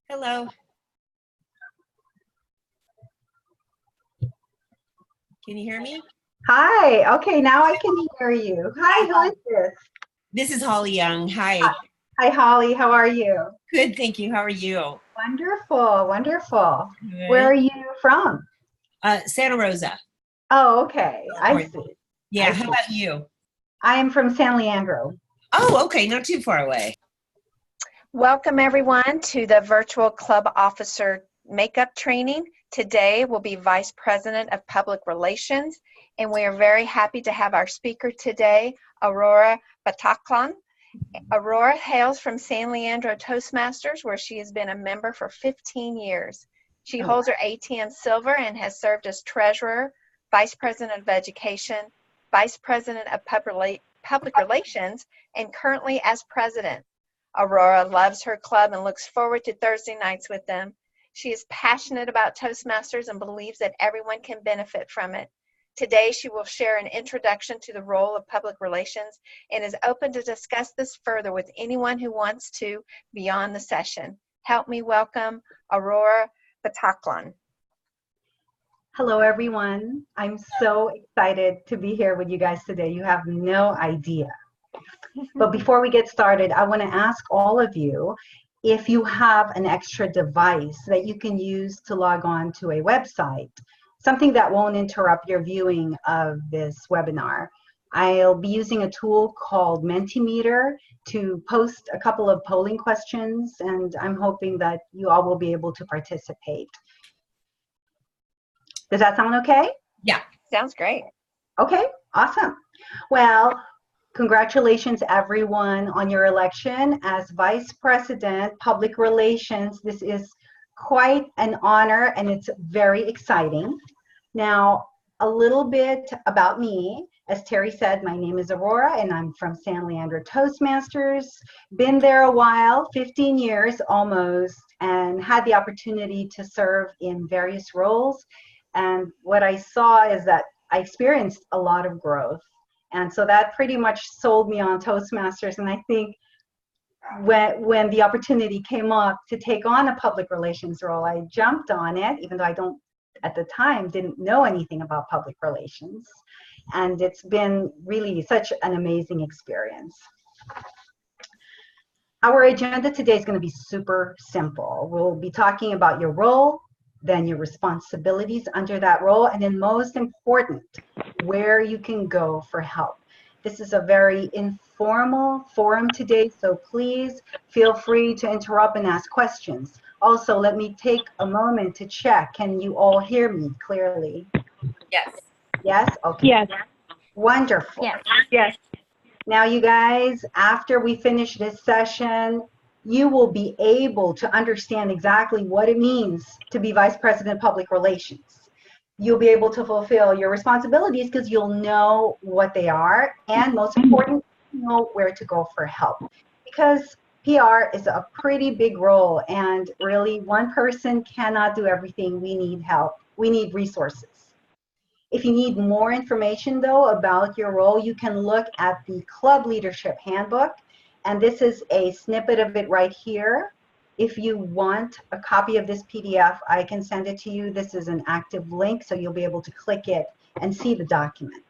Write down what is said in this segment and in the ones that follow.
Hello. Can you hear me? Hi. Okay, now I can hear you. Hi, who is this? This is Holly Young. Hi. Hi, Holly. How are you? Good, thank you. How are you? Wonderful, wonderful. Good. Where are you from? Santa Rosa. Oh, okay. I see. Yeah, I how see. about you? I am from San Leandro. Oh, okay, not too far away. Welcome everyone to the Virtual Club Officer Makeup Training. Today will be Vice President of Public Relations, and we are very happy to have our speaker today, Aurora Bataclan. Aurora hails from San Leandro Toastmasters, where she has been a member for 15 years. She holds her ATM Silver and has served as Treasurer, Vice President of Education, Vice President of Public Relations, and currently as President. Aurora loves her club and looks forward to Thursday nights with them. She is passionate about Toastmasters and believes that everyone can benefit from it. Today, she will share an introduction to the role of public relations and is open to discuss this further with anyone who wants to beyond the session. Help me welcome Aurora Bataclan. Hello, everyone. I'm so excited to be here with you guys today. You have no idea. But before we get started, I want to ask all of you if you have an extra device that you can use to log on to a website, something that won't interrupt your viewing of this webinar. I'll be using a tool called Mentimeter to post a couple of polling questions, and I'm hoping that you all will be able to participate. Does that sound okay? Yeah. Sounds great. Okay, awesome. Well, congratulations, everyone, on your election as Vice President, Public Relations. This is quite an honor, and it's very exciting. Now, a little bit about me. As Terry said, my name is Aurora, and I'm from San Leandro Toastmasters. Been there a while, 15 years almost, and had the opportunity to serve in various roles. And what I saw is that I experienced a lot of growth. And so that pretty much sold me on Toastmasters. And I think when the opportunity came up to take on a public relations role, I jumped on it, even though I at the time, didn't know anything about public relations. And it's been really such an amazing experience. Our agenda today is going to be super simple. We'll be talking about your role, then your responsibilities under that role, and then most important, where you can go for help. This is a very informal forum today, so please feel free to interrupt and ask questions. Also, let me take a moment to check. Can you all hear me clearly? Yes. Yes? Okay. Yes. Wonderful. Yes. Yes. Now, you guys, after we finish this session, you will be able to understand exactly what it means to be Vice President of Public Relations. You'll be able to fulfill your responsibilities because you'll know what they are, and most important, know where to go for help. Because PR is a pretty big role, and really one person cannot do everything. We need help. We need resources. If you need more information, though, about your role, you can look at the Club Leadership Handbook, and this is a snippet of it right here. If you want a copy of this PDF, I can send it to you. This is an active link, so you'll be able to click it and see the document.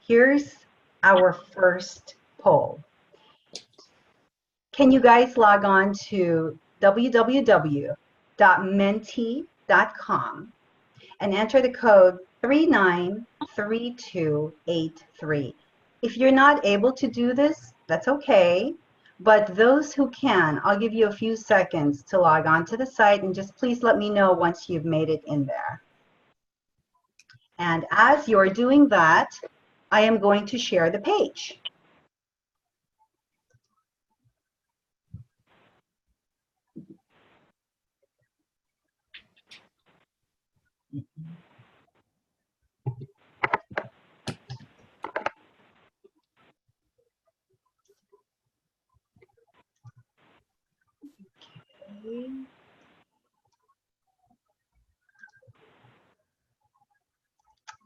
Here's our first poll. Can you guys log on to www.menti.com and enter the code 393283. If you're not able to do this, that's okay. But those who can, I'll give you a few seconds to log on to the site, and just please let me know once you've made it in there. And as you're doing that, I am going to share the page.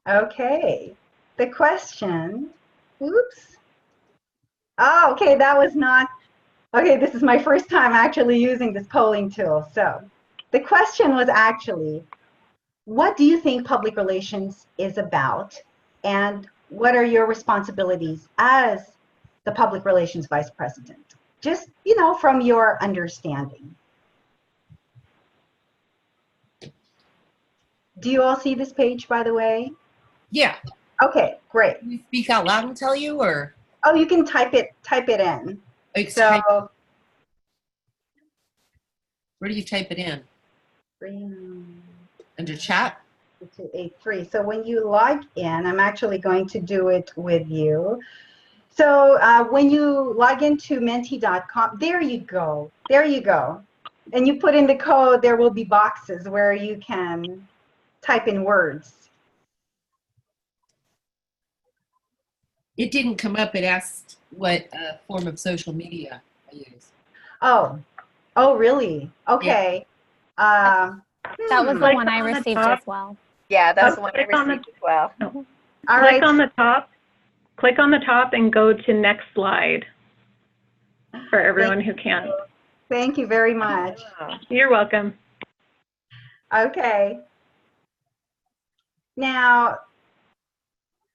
Okay. The question, oops. Oh, okay, that was not, okay, this is my first time actually using this polling tool. So the question was actually, what do you think public relations is about? And what are your responsibilities as the public relations vice president? Just, from your understanding. Do you all see this page, by the way? Yeah. Okay, great. Can you speak out loud and tell you, or Oh, you can type it in. type, So, where do you type it in? 3, Under chat? 283. So when you log in, I'm actually going to do it with you. So when you log into menti.com, there you go. There you go. And you put in the code, there will be boxes where you can type in words. It didn't come up. It asked what form of social media I use. Oh, really? Okay. That was the Click one I on the received top. as well. Yeah, that's the one I Click on the- received as well. All right. Click on the top and go to next slide for everyone who can. Thank you very much. You're welcome. Okay. Now,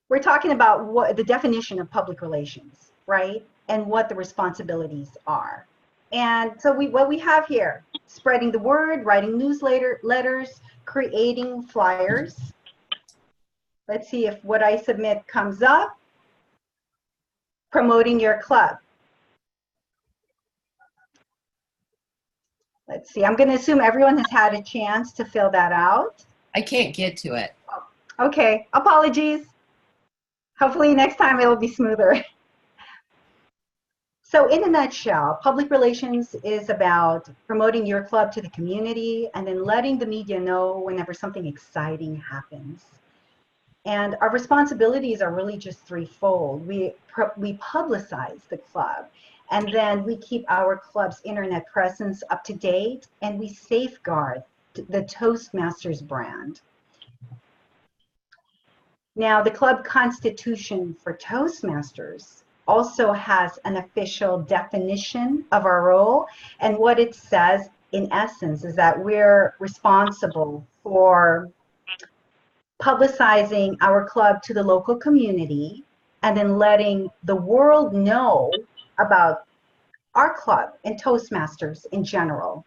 we're talking about what the definition of public relations, right? And what the responsibilities are. And so what we have here, spreading the word, writing letters, creating flyers. Let's see if what I submit comes up. Promoting your club. Let's see, I'm going to assume everyone has had a chance to fill that out. I can't get to it. Okay, apologies. Hopefully next time it will be smoother. So in a nutshell, public relations is about promoting your club to the community and then letting the media know whenever something exciting happens. And our responsibilities are really just threefold. We publicize the club, and then we keep our club's internet presence up to date, and we safeguard the Toastmasters brand. Now, the club constitution for Toastmasters also has an official definition of our role, and what it says in essence is that we're responsible for publicizing our club to the local community and then letting the world know about our club and Toastmasters in general.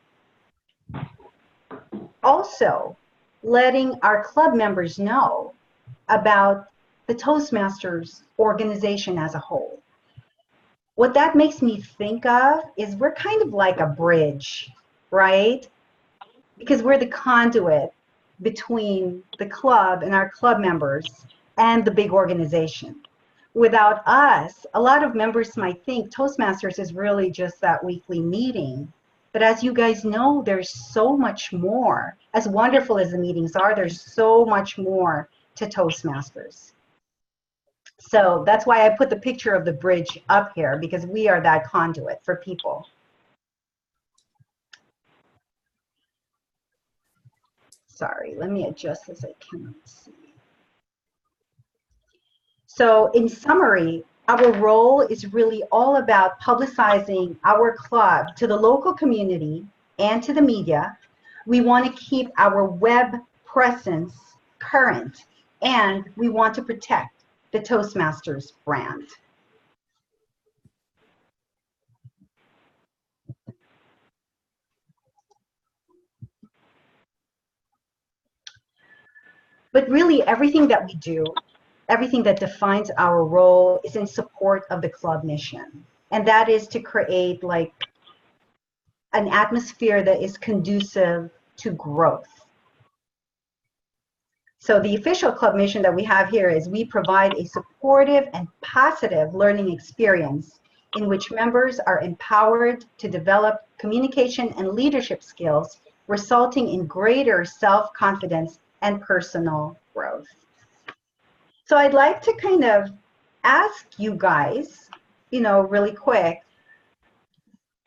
Also, letting our club members know about the Toastmasters organization as a whole. What that makes me think of is we're kind of like a bridge, right? Because we're the conduit between the club and our club members and the big organization. Without us, a lot of members might think Toastmasters is really just that weekly meeting. But as you guys know, there's so much more. As wonderful as the meetings are, there's so much more to Toastmasters. So that's why I put the picture of the bridge up here, because we are that conduit for people. Sorry, let me adjust this. I cannot see. So in summary, our role is really all about publicizing our club to the local community and to the media. We want to keep our web presence current, and we want to protect the Toastmasters brand. But really, everything that we do, everything that defines our role is in support of the club mission. And that is to create like an atmosphere that is conducive to growth. So the official club mission that we have here is we provide a supportive and positive learning experience in which members are empowered to develop communication and leadership skills, resulting in greater self-confidence and personal growth. So I'd like to kind of ask you guys, really quick,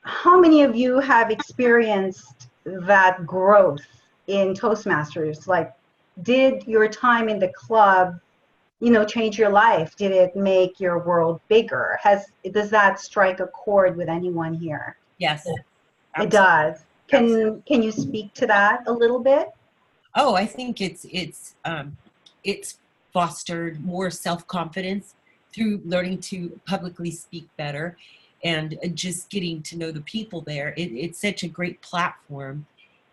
how many of you have experienced that growth in Toastmasters? Like, did your time in the club change your life? Did it make your world bigger? Does that strike a chord with anyone here? Yes. It does. Can you speak to that a little bit? Oh, I think it's fostered more self-confidence through learning to publicly speak better and just getting to know the people there. It's such a great platform,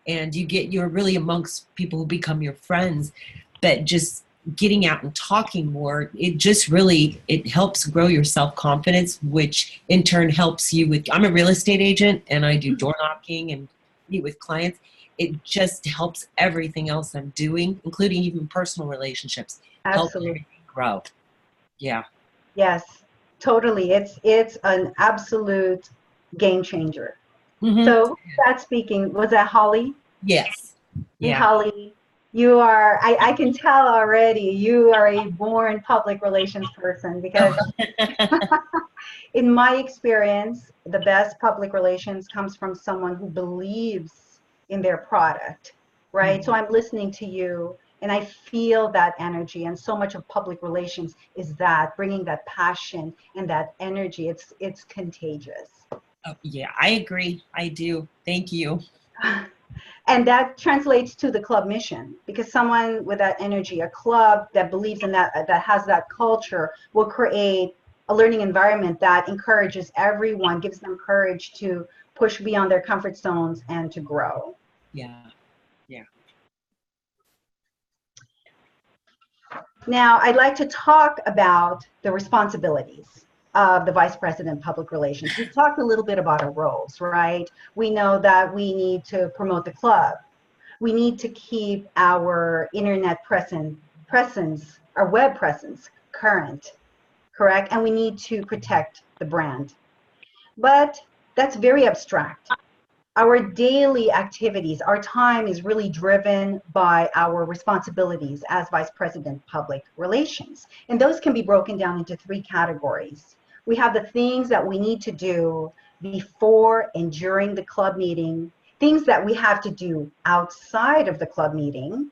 and you're really amongst people who become your friends. But just getting out and talking more, it helps grow your self-confidence, which in turn helps you with. I'm a real estate agent, and I do door knocking and meet with clients. It just helps everything else I'm doing, including even personal relationships, help Absolutely. everything grow. Yeah. Yes, totally. It's an absolute game changer. Mhm. So that speaking, was that Holly? Yes. And Yeah. Holly, you are, I can tell already, you are a born public relations person, because in my experience, the best public relations comes from someone who believes in their product, right? So I'm listening to you and I feel that energy, and so much of public relations is that bringing that passion and that energy. It's contagious. Oh, yeah, I agree. I do. Thank you. And that translates to the club mission, because someone with that energy, a club that believes in that has that culture, will create a learning environment that encourages everyone, gives them courage to push beyond their comfort zones and to grow. Yeah. Yeah. Now, I'd like to talk about the responsibilities of the Vice President of Public Relations. We've talked a little bit about our roles, right? We know that we need to promote the club. We need to keep our internet presence, our web presence current, correct? And we need to protect the brand. But that's very abstract. Our daily activities, our time is really driven by our responsibilities as Vice President of Public Relations. And those can be broken down into 3 categories. We have the things that we need to do before and during the club meeting, things that we have to do outside of the club meeting,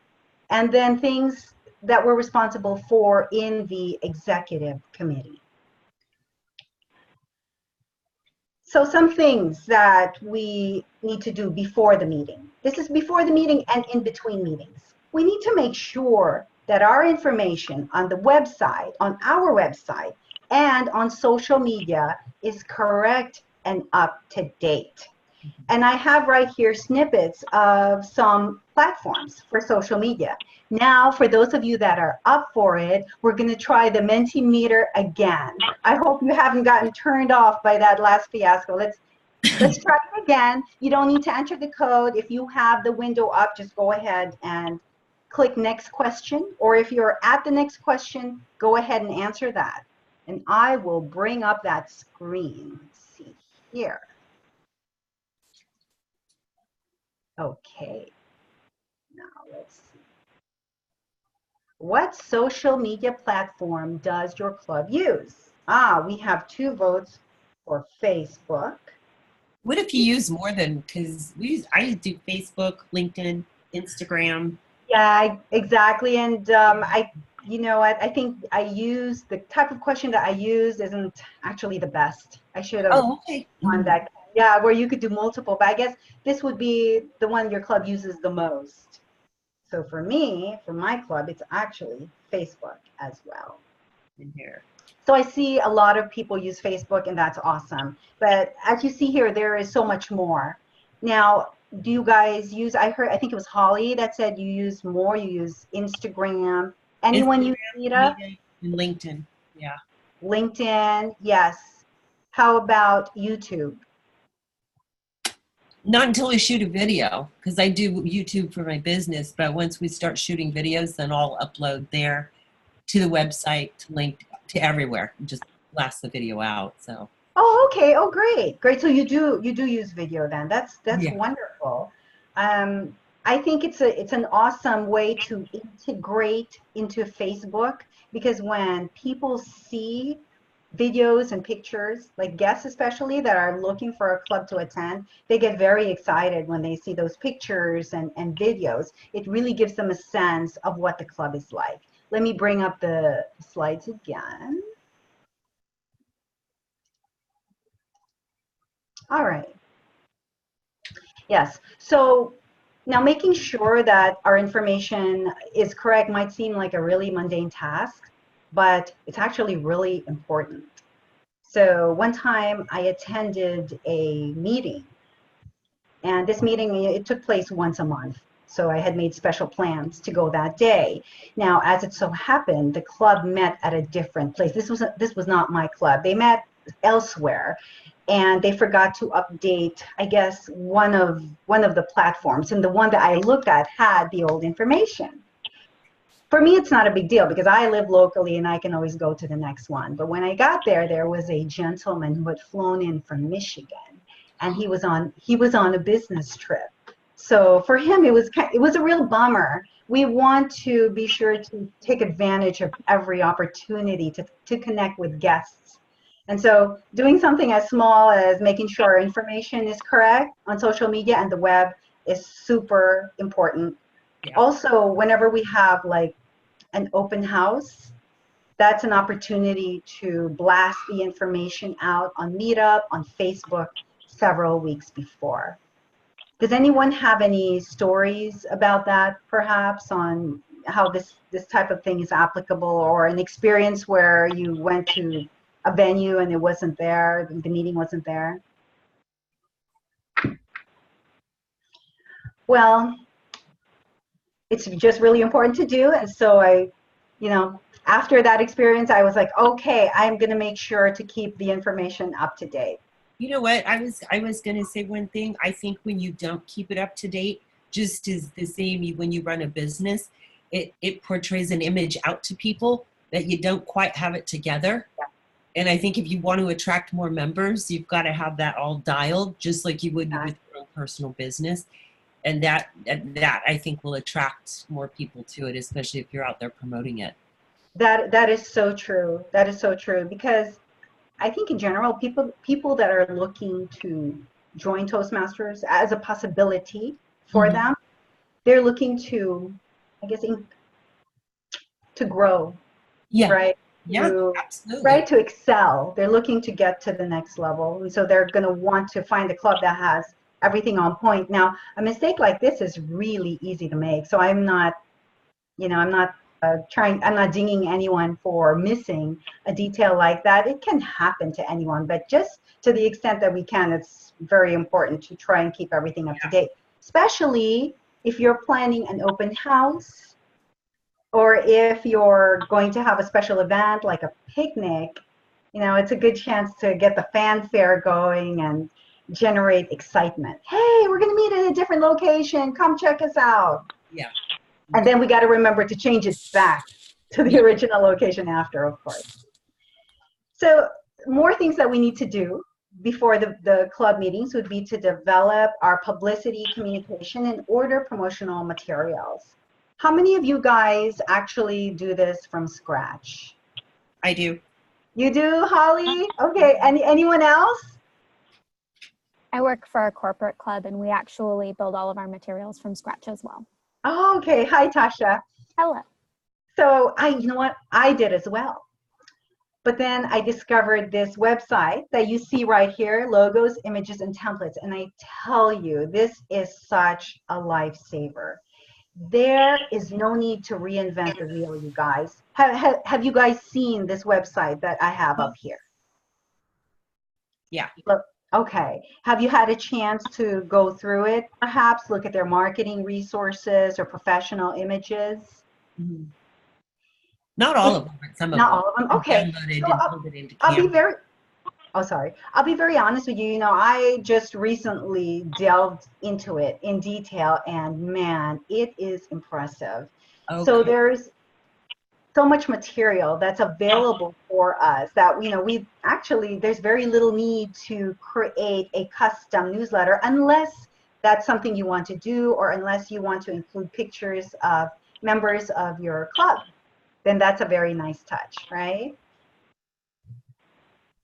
and then things that we're responsible for in the executive committee. So some things that we need to do before the meeting. This is before the meeting and in between meetings. We need to make sure that our information on the website, on our website, and on social media is correct and up to date. And I have right here snippets of some platforms for social media. Now, for those of you that are up for it, we're going to try the Mentimeter again. I hope you haven't gotten turned off by that last fiasco. Let's try it again. You don't need to enter the code. If you have the window up, just go ahead and click next question. Or if you're at the next question, go ahead and answer that. And I will bring up that screen. Let's see here. Okay, now let's see. What social media platform does your club use? We have 2 votes for Facebook. What if you use more than, because I do Facebook, LinkedIn, Instagram. Yeah, exactly. And you know what, I think I use the type of question that I use isn't actually the best. I should have one that, yeah, where you could do multiple, but I guess this would be the one your club uses the most. So for me, for my club, it's actually Facebook as well. In here. So I see a lot of people use Facebook, and that's awesome. But as you see here, there is so much more. Now, do you guys use, I think it was Holly that said you use more, you use Instagram. Anyone use Meetup? And LinkedIn, yeah. LinkedIn, yes. How about YouTube? Not until we shoot a video, because I do YouTube for my business, but once we start shooting videos, then I'll upload there to the website, to link to everywhere, and just blast the video out. So. Oh, okay. Oh, great. Great. So you do use video then. That's Yeah. wonderful. I think it's an awesome way to integrate into Facebook, because when people see videos and pictures, like guests especially that are looking for a club to attend, they get very excited when they see those pictures and videos. It really gives them a sense of what the club is like. let me bring up the slides again. All right. Yes. So now making sure that our information is correct might seem like a really mundane task, but it's actually really important. So one time I attended a meeting, and this meeting, it took place once a month. So I had made special plans to go that day. Now, as it so happened, the club met at a different place. This was not my club. They met elsewhere, and they forgot to update, I guess, one of the platforms. And the one that I looked at had the old information. For me, it's not a big deal because I live locally and I can always go to the next one. But when I got there, there was a gentleman who had flown in from Michigan, and he was on a business trip. So for him, it was a real bummer. We want to be sure to take advantage of every opportunity to connect with guests. And so doing something as small as making sure our information is correct on social media and the web is super important. Yeah. Also, whenever we have like an open house, that's an opportunity to blast the information out on Meetup, on Facebook several weeks before. Does anyone have any stories about that, perhaps, on how this type of thing is applicable, or an experience where you went to a venue and it wasn't there, the meeting wasn't there? Well, it's just really important to do. And so after that experience, I was like, okay, I'm going to make sure to keep the information up to date. You know what? I was going to say one thing. I think when you don't keep it up to date, just as the same when you run a business, it portrays an image out to people that you don't quite have it together. Yeah. And I think if you want to attract more members, you've got to have that all dialed, just like you would with your own personal business. And that I think will attract more people to it, especially if you're out there promoting it. That is so true. That is so true, because I think in general, people that are looking to join Toastmasters as a possibility for them, they're looking to, I guess, to grow. Yeah. Right. Yeah. Absolutely. Right. To excel. They're looking to get to the next level, and so they're going to want to find a club that has everything on point. Now, a mistake like this is really easy to make. So I'm not dinging anyone for missing a detail like that. It can happen to anyone, but just to the extent that we can, it's very important to try and keep everything up to date, especially if you're planning an open house, or if you're going to have a special event like a picnic. It's a good chance to get the fanfare going and generate excitement. Hey, we're going to meet in a different location. Come check us out. Yeah. And then we got to remember to change it back to the original location after, of course. So more things that we need to do before the club meetings would be to develop our publicity, communication, and order promotional materials. How many of you guys actually do this from scratch? I do. You do, Holly? Okay. Anyone else? I work for a corporate club, and we actually build all of our materials from scratch as well. Oh, okay. Hi, Tasha. Hello. So you know what? I did as well. But then I discovered this website that you see right here, logos, images, and templates. And I tell you, this is such a lifesaver. There is no need to reinvent the wheel, you guys. Have you guys seen this website that I have up here? Yeah. Look, okay. Have you had a chance to go through it, perhaps look at their marketing resources or professional images? Mm-hmm. Not all of them, but some of them. Not all of them. Okay. I'll be very honest with you. I just recently delved into it in detail, and man, it is impressive. Okay. So there's so much material that's available for us that there's very little need to create a custom newsletter unless that's something you want to do, or unless you want to include pictures of members of your club. Then that's a very nice touch, right?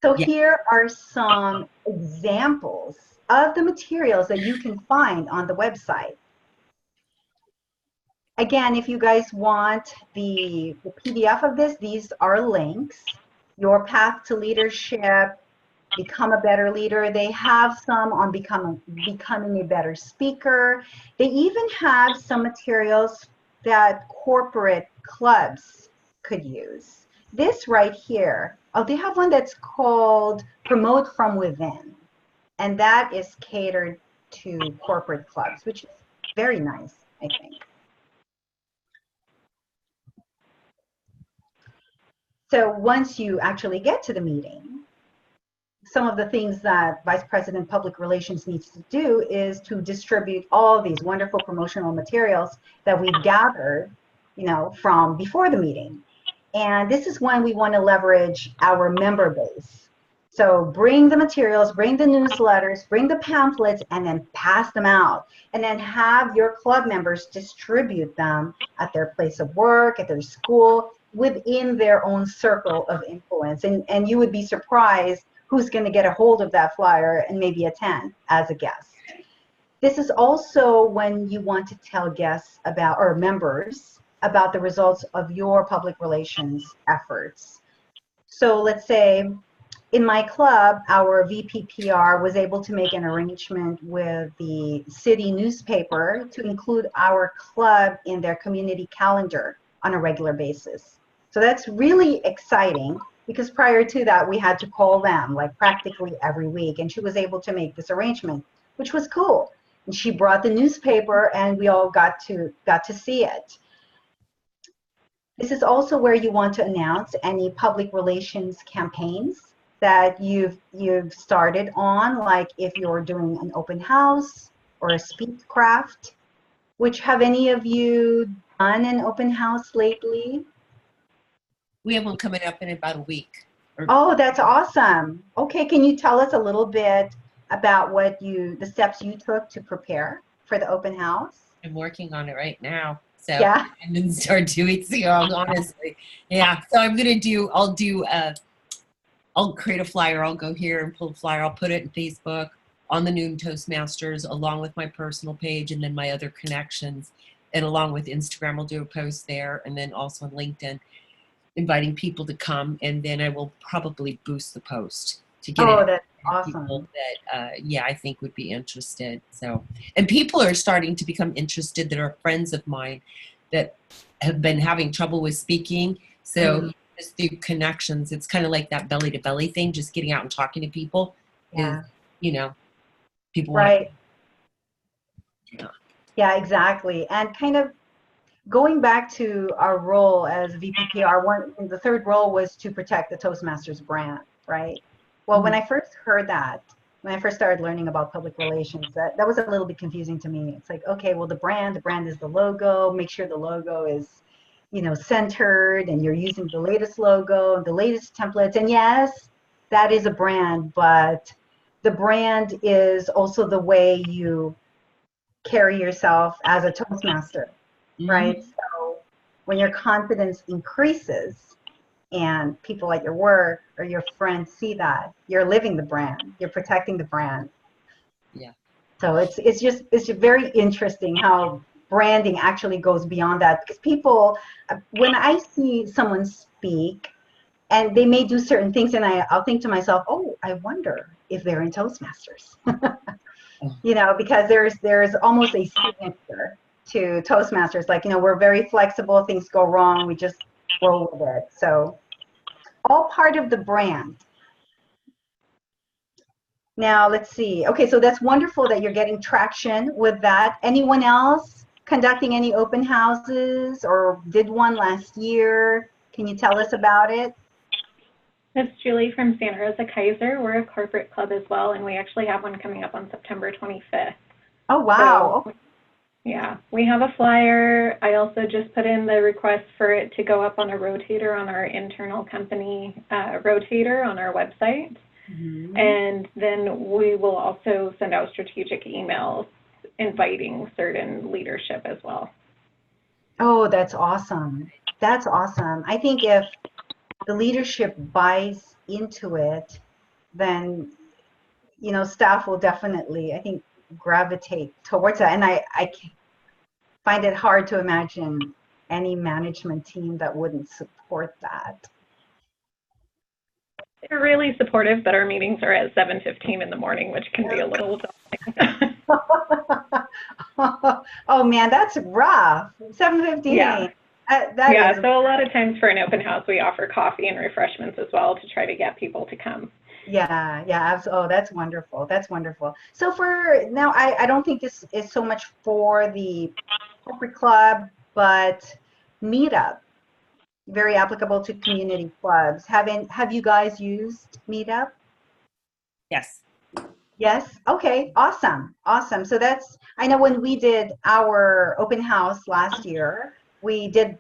So here are some examples of the materials that you can find on the website. again, if you guys want the PDF of this, these are links. Your Path to Leadership, Become a Better Leader. They have some on becoming a better speaker. They even have some materials that corporate clubs could use. This right here, oh, they have one that's called Promote from Within. And that is catered to corporate clubs, which is very nice, I think. So once you actually get to the meeting, some of the things that Vice President Public Relations needs to do is to distribute all these wonderful promotional materials that we've gathered, from before the meeting. And this is when we want to leverage our member base. So bring the materials, bring the newsletters, bring the pamphlets, and then pass them out. And then have your club members distribute them at their place of work, at their school, within their own circle of influence. And you would be surprised who's going to get a hold of that flyer and maybe attend as a guest. This is also when you want to tell guests about, or members, about the results of your public relations efforts. So let's say in my club, our VPPR was able to make an arrangement with the city newspaper to include our club in their community calendar on a regular basis. So that's really exciting, because prior to that, we had to call them like practically every week, and she was able to make this arrangement, which was cool. And she brought the newspaper, and we all got to see it. This is also where you want to announce any public relations campaigns that you've started on, like if you're doing an open house or a speak craft. Which, have any of you done an open house lately? We have one coming up in about a week. Oh, that's awesome. Okay, can you tell us a little bit about the steps you took to prepare for the open house? I'm working on it right now. So Yeah. I didn't start 2 weeks ago, honestly. Yeah. So I'll create a flyer. I'll go here and pull a flyer. I'll put it in Facebook, on the Noon Toastmasters, along with my personal page and then my other connections. And along with Instagram, I'll do a post there, and then also on LinkedIn, inviting people to come. And then I will probably boost the post to get That's people awesome. that I think would be interested. So, and people are starting to become interested that are friends of mine that have been having trouble with speaking. So just through connections, it's kind of like that belly to belly thing, just getting out and talking to people. Yeah. Is, people Right. Yeah. Yeah, exactly. And kind of going back to our role as VPPR, the third role was to protect the Toastmasters brand, right? Well, when I first heard that, when I first started learning about public relations, that was a little bit confusing to me. It's like, okay, well, the brand is the logo. Make sure the logo is, centered, and you're using the latest logo, the latest templates. And yes, that is a brand, but the brand is also the way you carry yourself as a Toastmaster, right? So when your confidence increases and people at your work or your friends see that, you're living the brand, you're protecting the brand. Yeah. So it's just very interesting how branding actually goes beyond that, because people, when I see someone speak and they may do certain things, and I'll think to myself, oh, I wonder if they're in Toastmasters. Because there's almost a signature to Toastmasters. Like, we're very flexible. Things go wrong, we just roll with it. So all part of the brand. Now, let's see. Okay, so that's wonderful that you're getting traction with that. Anyone else conducting any open houses or did one last year? Can you tell us about it? It's Julie from Santa Rosa Kaiser. We're a corporate club as well, and we actually have one coming up on September 25th. Oh, wow. So, yeah, we have a flyer. I also just put in the request for it to go up on a rotator on our internal company rotator on our website. And then we will also send out strategic emails inviting certain leadership as well. Oh, that's awesome. That's awesome. I think if the leadership buys into it, then, staff will definitely, I think, gravitate towards that. And find it hard to imagine any management team that wouldn't support that. They're really supportive, but our meetings are at 7:15 in the morning, which can be a little daunting. Oh man, that's rough. 7:15. Yeah. That is. So a lot of times for an open house, we offer coffee and refreshments as well to try to get people to come. Yeah, oh, that's wonderful. That's wonderful. So for now, I don't think this is so much for the corporate club, but Meetup, very applicable to community clubs. Have you guys used Meetup? Yes. Yes. Okay. Awesome. Awesome. So I know when we did our open house last year, we did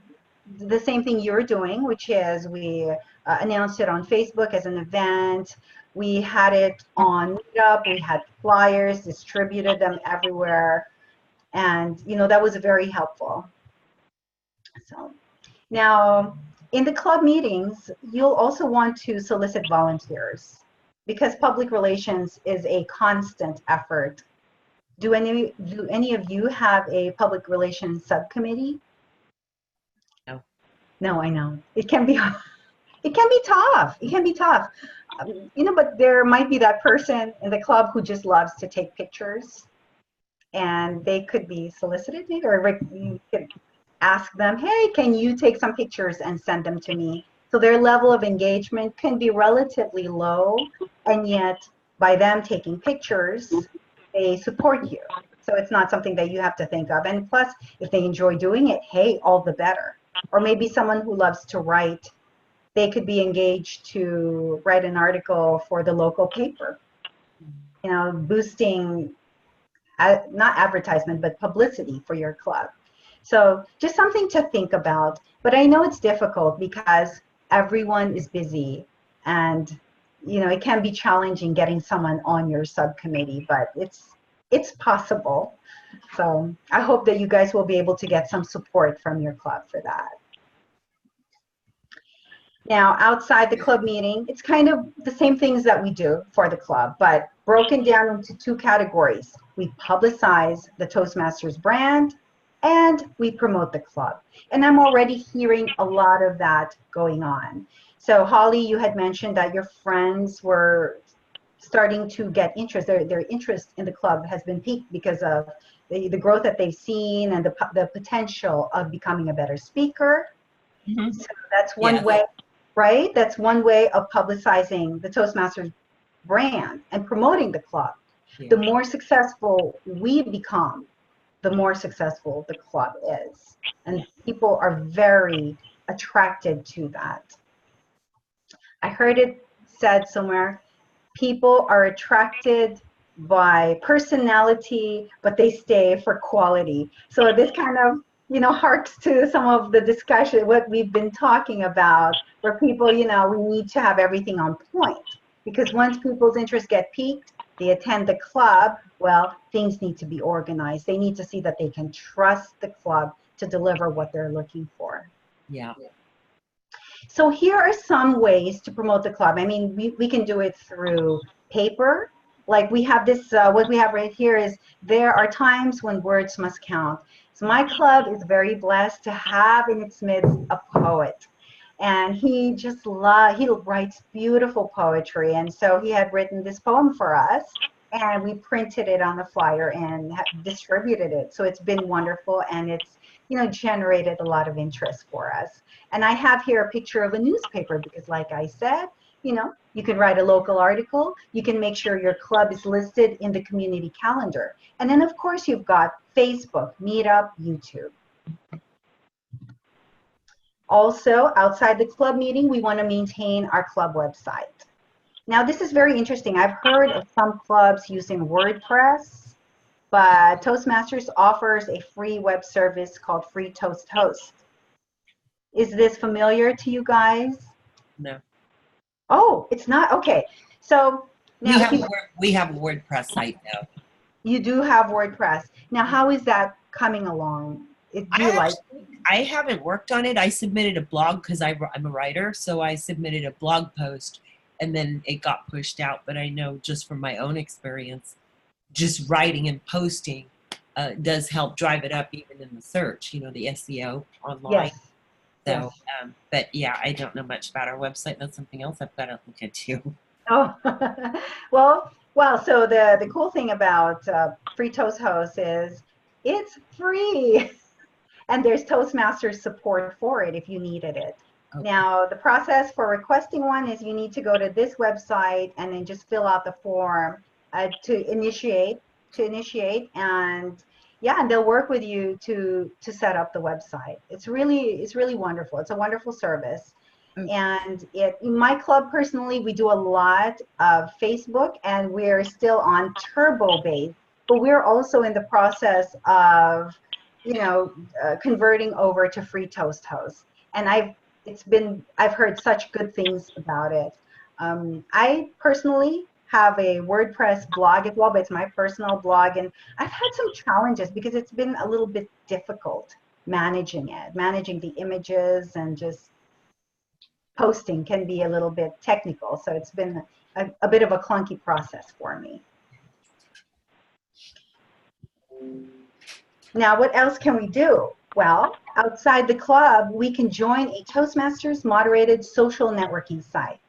the same thing you're doing, which is we announced it on Facebook as an event. We had it on Meetup. We had flyers, distributed them everywhere. And, that was very helpful. So now in the club meetings, you'll also want to solicit volunteers because public relations is a constant effort. Do any of you have a public relations subcommittee? No, I know. It can be tough. It can be tough. But there might be that person in the club who just loves to take pictures, and they could be solicited, or you could ask them, hey, can you take some pictures and send them to me? So their level of engagement can be relatively low, and yet by them taking pictures, they support you. So it's not something that you have to think of. And plus, if they enjoy doing it, hey, all the better. Or maybe someone who loves to write, they could be engaged to write an article for the local paper, boosting, not advertisement, but publicity for your club. So just something to think about. But I know it's difficult because everyone is busy, and it can be challenging getting someone on your subcommittee, but it's possible. So I hope that you guys will be able to get some support from your club for that. Now, outside the club meeting, it's kind of the same things that we do for the club, but broken down into two categories. We publicize the Toastmasters brand, and we promote the club. And I'm already hearing a lot of that going on. So Holly, you had mentioned that your friends were starting to get interest. Their interest in the club has been piqued because of the growth that they've seen and the potential of becoming a better speaker. Mm-hmm. So that's one way, right? That's one way of publicizing the Toastmasters brand and promoting the club. Yeah. The more successful we become, the more successful the club is. And people are very attracted to that. I heard it said somewhere, people are attracted by personality, but they stay for quality. So this kind of, harks to some of the discussion, what we've been talking about, where people, we need to have everything on point. Because once people's interests get piqued, they attend the club, well, things need to be organized. They need to see that they can trust the club to deliver what they're looking for. Yeah. So here are some ways to promote the club. I mean, we can do it through paper. Like we have this, what we have right here is, there are times when words must count. So my club is very blessed to have in its midst a poet. And he he writes beautiful poetry. And so he had written this poem for us, and we printed it on the flyer and distributed it. So it's been wonderful, and it's, generated a lot of interest for us. And I have here a picture of a newspaper because, like I said, you can write a local article. You can make sure your club is listed in the community calendar. And then, of course, you've got Facebook, Meetup, YouTube. Also, outside the club meeting, we want to maintain our club website. Now, this is very interesting. I've heard of some clubs using WordPress, but Toastmasters offers a free web service called Free Toast Host. Is this familiar to you guys? No. Oh, it's not? Okay. So now we have a WordPress site now. You do have WordPress. Now, how is that coming along? I haven't worked on it. I submitted a blog because I'm a writer, so I submitted a blog post, and then it got pushed out. But I know just from my own experience, just writing and posting, does help drive it up even in the search, you know, the SEO online. Yes. So, but yeah, I don't know much about our website. That's something else I've got to look into. Oh, well, so the cool thing about Free Toast Host is it's free. And there's Toastmasters support for it if you needed it. Okay. Now, the process for requesting one is you need to go to this website and then just fill out the form to initiate, and yeah, and they'll work with you to set up the website. It's really wonderful. It's a wonderful service. Okay. And in my club personally, we do a lot of Facebook, and we're still on Turbo Base, but we're also in the process of converting over to Free Toast Host. And I've heard such good things about it. I personally have a WordPress blog as well, but it's my personal blog, and I've had some challenges because it's been a little bit difficult managing the images, and just posting can be a little bit technical. So it's been a bit of a clunky process for me. Now, what else can we do? Well, outside the club, we can join a Toastmasters moderated social networking site.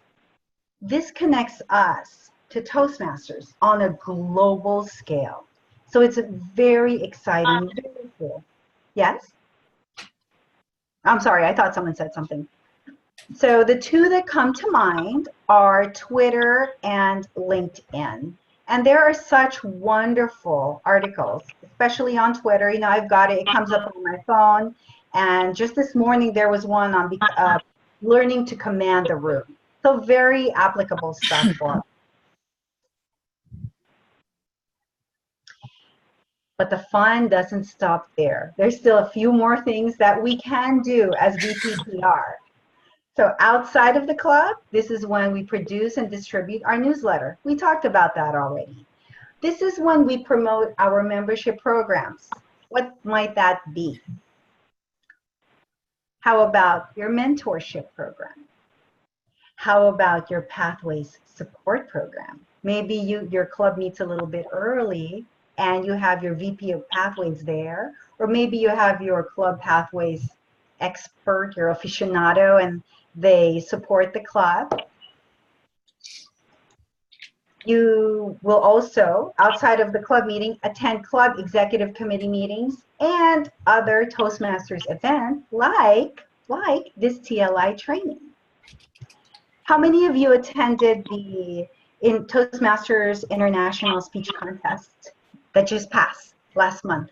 This connects us to Toastmasters on a global scale. So it's very exciting, very cool. Yes? I'm sorry, I thought someone said something. So the two that come to mind are Twitter and LinkedIn. And there are such wonderful articles, especially on Twitter. You know, I've got it, it comes up on my phone. And just this morning, there was one on learning to command the room. So very applicable stuff for us. But the fun doesn't stop there. There's still a few more things that we can do as VPPR. So outside of the club, this is when we produce and distribute our newsletter. We talked about that already. This is when we promote our membership programs. What might that be? How about your mentorship program? How about your Pathways support program? Maybe your club meets a little bit early and you have your VP of Pathways there, or maybe you have your club Pathways expert, your aficionado, and they support the club. You will also, outside of the club meeting, attend club executive committee meetings and other Toastmasters events like this TLI training. How many of you attended the Toastmasters International Speech Contest that just passed last month?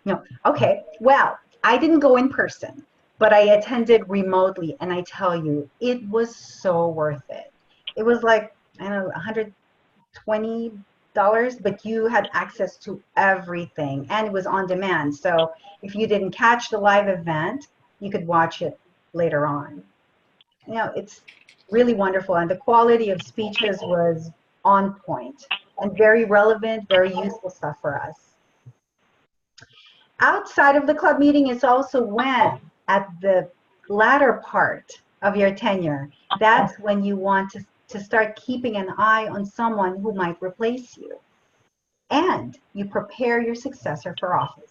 No. Okay. Well, I didn't go in person, but I attended remotely, and I tell you, it was so worth it. It was like, I don't know, $120, but you had access to everything, and it was on demand. So if you didn't catch the live event, you could watch it later on. You know, it's really wonderful, and the quality of speeches was on point and very relevant, very useful stuff for us. Outside of the club meeting is also when, at the latter part of your tenure, that's when you want to start keeping an eye on someone who might replace you. And you prepare your successor for office.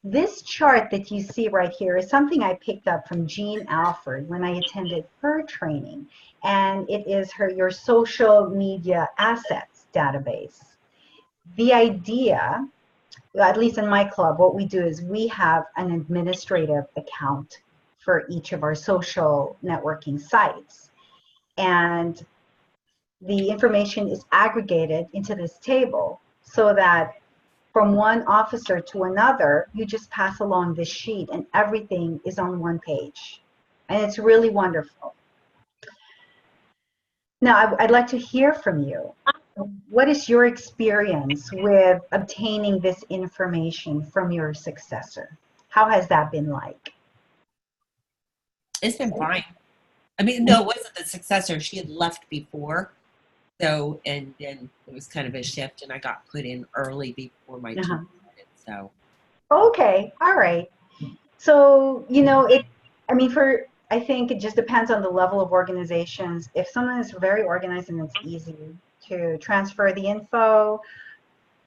This chart that you see right here is something I picked up from Jean Alford when I attended her training. And it is your social media assets database. The idea, at least in my club, what we do is we have an administrative account for each of our social networking sites. And the information is aggregated into this table so that from one officer to another, you just pass along this sheet and everything is on one page. And it's really wonderful. Now, I'd like to hear from you. What is your experience with obtaining this information from your successor? How has that been like? It's been fine. I mean, no, it wasn't the successor. She had left before. So, and then it was kind of a shift, and I got put in early before my term ended, so. Okay, all right. So, you know, I think it just depends on the level of organizations. If someone is very organized and it's easy to transfer the info,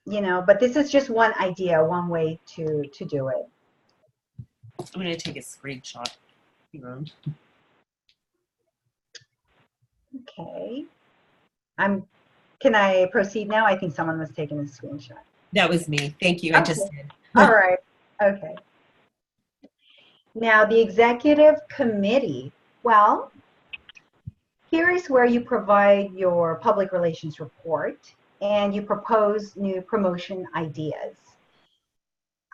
you know, but this is just one idea, one way to do it. I'm going to take a screenshot. Hang on. Okay. Can I proceed now? I think someone was taking a screenshot. That was me. Thank you. I just did. All right. Okay. Now the executive committee. Well, here is where you provide your public relations report and you propose new promotion ideas.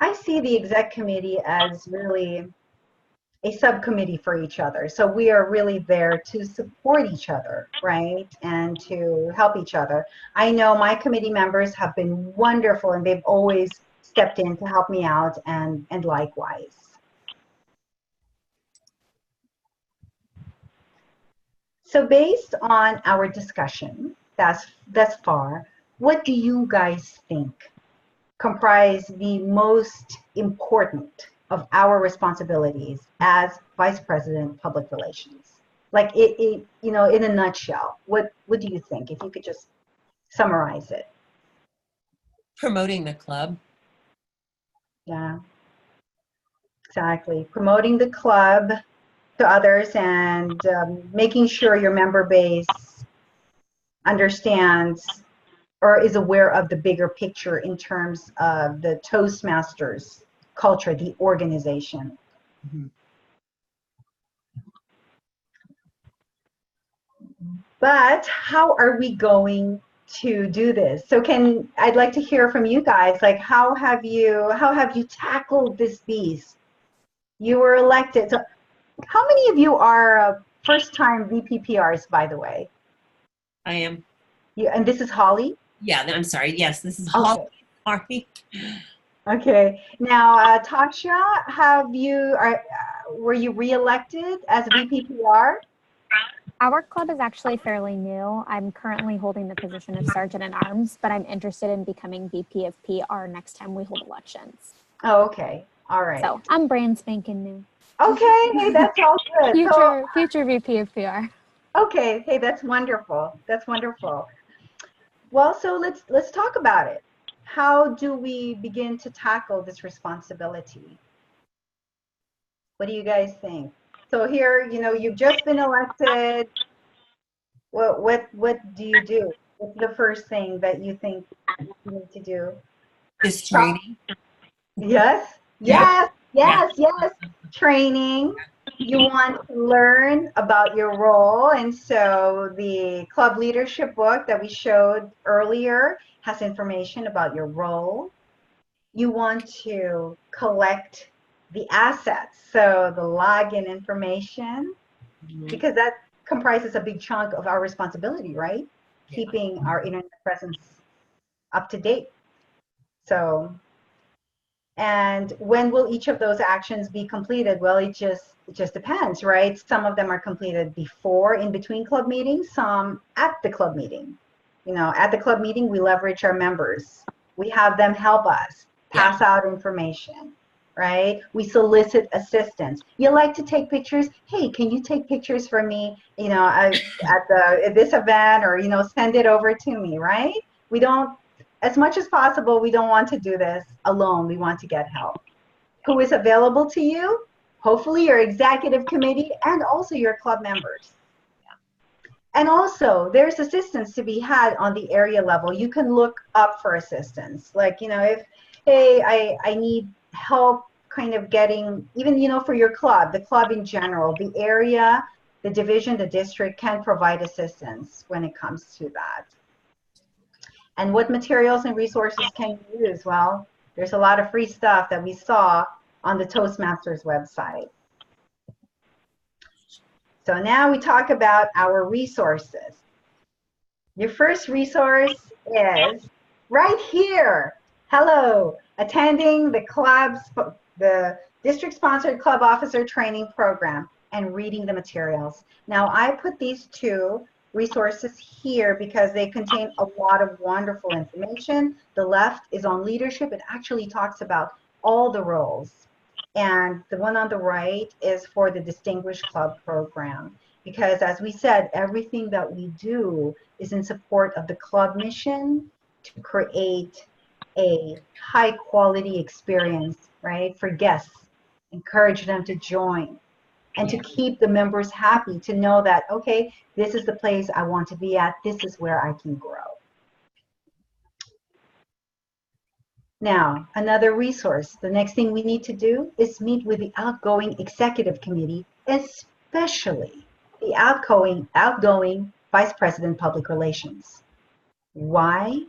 I see the exec committee as really a subcommittee for each other. So we are really there to support each other, right? And to help each other. I know my committee members have been wonderful and they've always stepped in to help me out and likewise. So based on our discussion thus far, what do you guys think comprise the most important of our responsibilities as Vice President Public Relations? Like it you know, in a nutshell, what do you think? If you could just summarize it. Promoting the club. Yeah, exactly. Promoting the club to others and making sure your member base understands or is aware of the bigger picture in terms of the Toastmasters culture, the organization. Mhm. But how are we going to do this? So I'd like to hear from you guys, like how have you tackled this beast? You were elected. So how many of you are first-time VPPRs, by the way? I am. And this is Holly? Yeah, I'm sorry. Yes, this is Okay. Holly. Sorry. Okay. Now, Tasha, were you reelected as VPPR? Our club is actually fairly new. I'm currently holding the position of Sergeant at Arms, but I'm interested in becoming VP of PR next time we hold elections. Oh, okay. All right. So I'm brand spanking new. Okay. Hey, that's all good. Future VP of PR. Okay. Hey, that's wonderful. That's wonderful. Well, so let's talk about it. How do we begin to tackle this responsibility? What do you guys think? So here, you know, you've just been elected. What do you do? What's the first thing that you think you need to do? This training. Yes, yes, yes, yes. Training. You want to learn about your role, and so the club leadership book that we showed earlier has information about your role. You want to collect the assets, so the login information, because that comprises a big chunk of our responsibility, right? Yeah. Keeping our internet presence up to date. So, and when will each of those actions be completed? Well, it just depends, right? Some of them are completed before, in between club meetings, some at the club meeting. You know, at the club meeting, we leverage our members. We have them help us pass out information, right? We solicit assistance. You like to take pictures? Hey, can you take pictures for me, you know, at this event, or, you know, send it over to me, right? We don't, as much as possible, we don't want to do this alone. We want to get help. Who is available to you? Hopefully your executive committee and also your club members. And also, there's assistance to be had on the area level. You can look up for assistance. Like, you know, if, hey, I need help kind of getting, even, you know, for your club, the club in general, the area, the division, the district can provide assistance when it comes to that. And what materials and resources can you use? Well, there's a lot of free stuff that we saw on the Toastmasters website. So now we talk about our resources. Your first resource is right here. Hello, attending the district-sponsored club officer training program and reading the materials. Now I put these two resources here because they contain a lot of wonderful information. The left is on leadership. It actually talks about all the roles. And the one on the right is for the Distinguished Club program. Because as we said, everything that we do is in support of the club mission to create a high quality experience, right, for guests. Encourage them to join and to keep the members happy, to know that, okay, this is the place I want to be at. This is where I can grow. Now, another resource. The next thing we need to do is meet with the outgoing executive committee, especially the outgoing Vice President Public Relations. Why?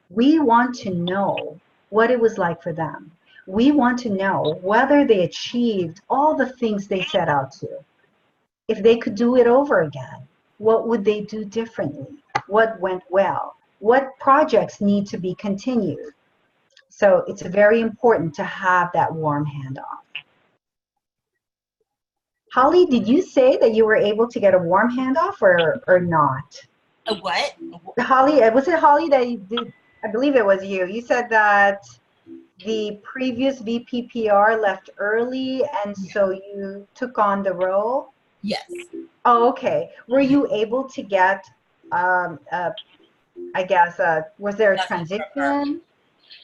We want to know what it was like for them. We want to know whether they achieved all the things they set out to. If they could do it over again, what would they do differently? What went well? What projects need to be continued? So it's very important to have that warm handoff. Holly, did you say that you were able to get a warm handoff or not? A what? Holly, was it Holly that you did? I believe it was you. You said that the previous VPPR left early and so you took on the role? Yes. Oh, okay. Were you able to get, I guess, was there a Nothing from her. transition?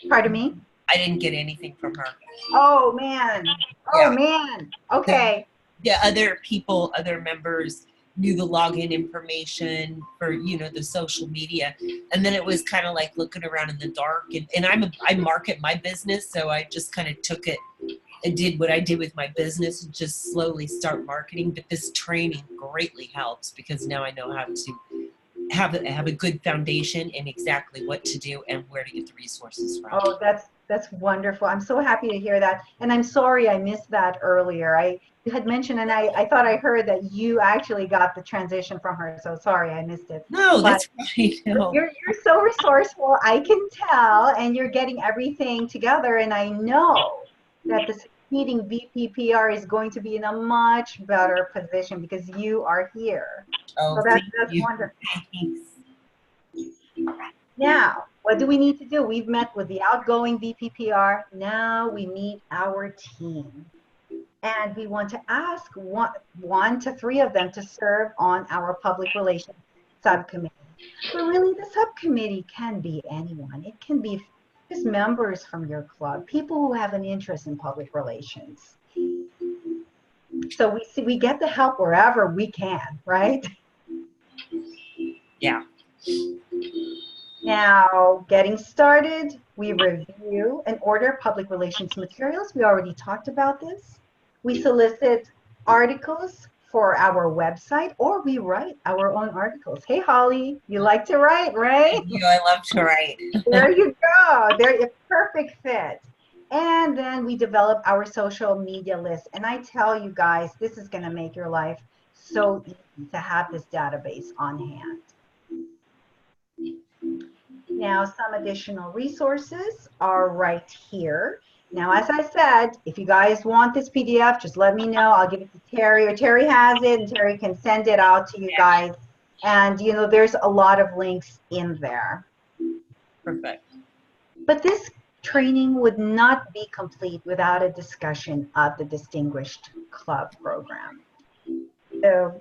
Pardon me? I didn't get anything from her. Oh, man. Oh, man. Okay. Yeah, other people, other members knew the login information for, you know, the social media. And then it was kind of like looking around in the dark. And I market my business, so I just kind of took it and did what I did with my business and just slowly start marketing. But this training greatly helps because now I know how to have a good foundation and exactly what to do and where to get the resources from. Oh, that's wonderful. I'm so happy to hear that. And I'm sorry I missed that earlier. You had mentioned, and I thought I heard that you actually got the transition from her. So sorry, I missed it. No, But that's fine. No. You're so resourceful. I can tell, and you're getting everything together. And I know that the succeeding VPPR is going to be in a much better position because you are here. Oh, So that's thank you. wonderful. Thanks. Now, what do we need to do? We've met with the outgoing VPPR. Now we meet our team. And we want to ask one to three of them to serve on our public relations subcommittee. But really, the subcommittee can be anyone. It can be just members from your club, people who have an interest in public relations. So we get the help wherever we can, right? Yeah. Now, getting started, we review and order public relations materials. We already talked about this. We solicit articles for our website, or we write our own articles. Hey, Holly, you like to write, right? Thank you. I love to write. There you go. There, a perfect fit. And then we develop our social media list. And I tell you guys, this is going to make your life so easy to have this database on hand. Now, some additional resources are right here. Now, as I said, if you guys want this PDF, just let me know. I'll give it to Terry, or Terry has it, and Terry can send it out to you guys. And, you know, there's a lot of links in there. Perfect. But this training would not be complete without a discussion of the Distinguished Club program. So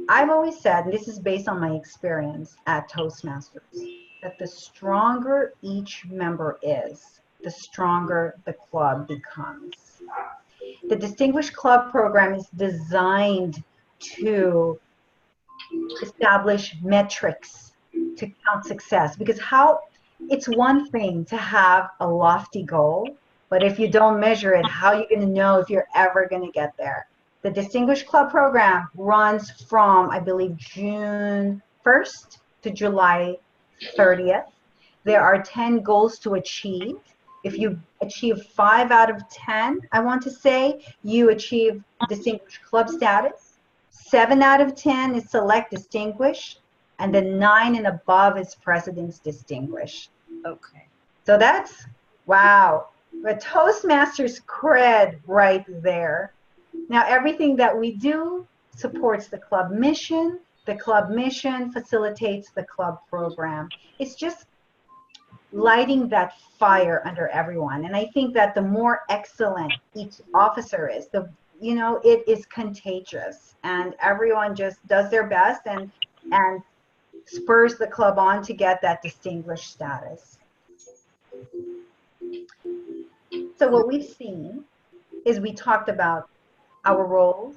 I've always said, and this is based on my experience at Toastmasters, that the stronger each member is, the stronger the club becomes. The Distinguished Club program is designed to establish metrics to count success, because it's one thing to have a lofty goal, but if you don't measure it, how are you going to know if you're ever going to get there? The Distinguished Club program runs from, I believe, June 1st to July 30th. There are 10 goals to achieve. If you achieve 5 out of 10, I want to say, you achieve Distinguished Club status. 7 out of 10 is Select Distinguished, and then 9 and above is President's Distinguished. Okay. So that's, wow, the Toastmasters cred right there. Now, everything that we do supports the club mission. The club mission facilitates the club program. It's just lighting that fire under everyone. And I think that the more excellent each officer is, it is contagious, and everyone just does their best and spurs the club on to get that distinguished status. So what we've seen is we talked about our roles,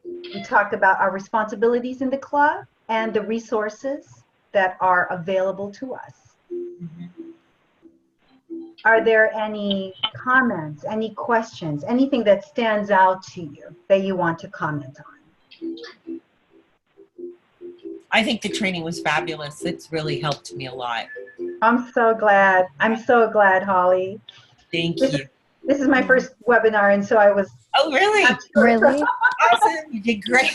we talked about our responsibilities in the club and the resources that are available to us. Are there any comments, any questions, anything that stands out to you that you want to comment on? I think the training was fabulous. It's really helped me a lot. I'm so glad. I'm so glad, Holly. Thank This you. is, this is my first webinar, and so I was Oh, really? Really? Awesome. You did great.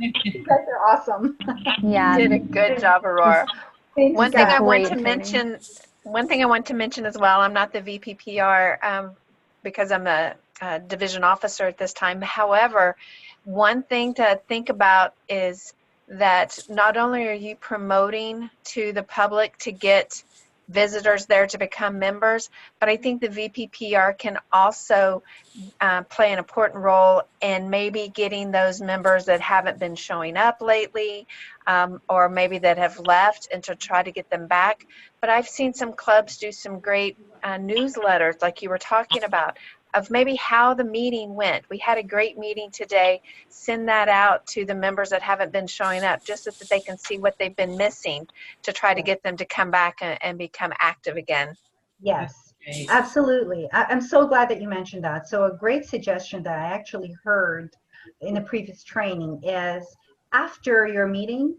You guys are awesome. Yeah. You did a good job, Aurora. Thank One you thing guys. I want Great to training. mention, one thing I want to mention as well, I'm not the VPPR because I'm a division officer at this time. However, one thing to think about is that not only are you promoting to the public to get visitors there to become members, but I think the VPPR can also play an important role in maybe getting those members that haven't been showing up lately, or maybe that have left, and to try to get them back. But I've seen some clubs do some great newsletters, like you were talking about, of maybe how the meeting went. We had a great meeting today. Send that out to the members that haven't been showing up, just so that they can see what they've been missing, to try to get them to come back and become active again. Yes, Great. absolutely. I'm so glad that you mentioned that. So a great suggestion that I actually heard in the previous training is after your meeting,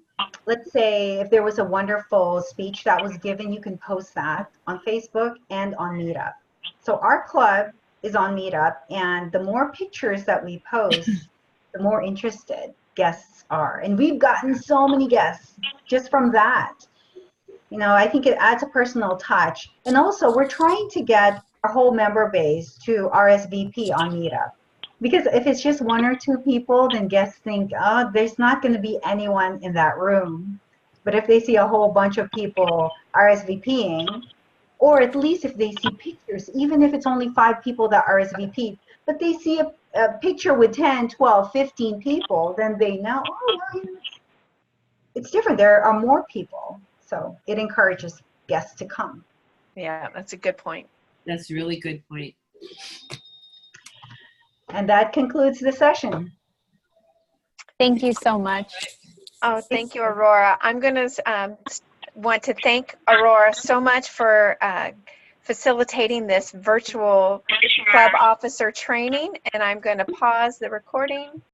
let's say if there was a wonderful speech that was given, you can post that on Facebook and on Meetup. So our club is on Meetup, and the more pictures that we post, the more interested guests are. And we've gotten so many guests just from that. You know, I think it adds a personal touch. And also, we're trying to get our whole member base to RSVP on Meetup. Because if it's just one or two people, then guests think, oh, there's not going to be anyone in that room. But if they see a whole bunch of people RSVPing, or at least if they see pictures, even if it's only 5 people that RSVP, but they see a picture with 10, 12, 15 people, then they know, oh, well, it's different. There are more people. So it encourages guests to come. Yeah, that's a good point. That's a really good point. And that concludes the session. Thank you so much. Oh, thank you, Aurora. I'm going to want to thank Aurora so much for facilitating this virtual club officer training, and I'm going to pause the recording.